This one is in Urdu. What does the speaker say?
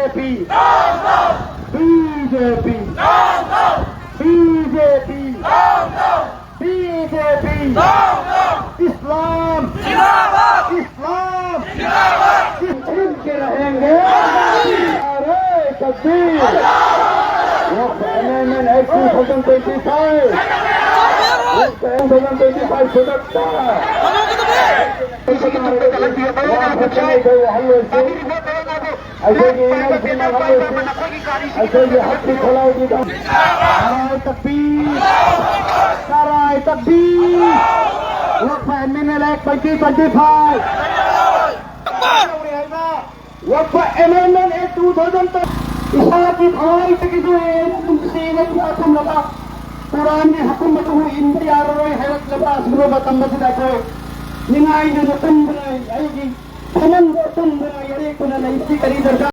BJP, BJP, BJP, BJP, اسلام اسلام چھین کے رہیں گے. نعرہ تکبیر. وقت امendment Act 2025. وقت امendment 2025 صدقتا. ایسے حق کی کھلا ہوگی. نعرہ تکبیر. نعرہ تکبیر. وقف امendment Act 2025. وقف امendment Act 2025. اشاعتی بھائی تکیدو تم سینت حکم لگا قرآن حکومت ہو انتیار روی حیرت لبا اسمرو بطن مسجد اکوئے ننائی نتن بنائی ایگی سمن بطن بنائی ایکونا نیسی کری درجہ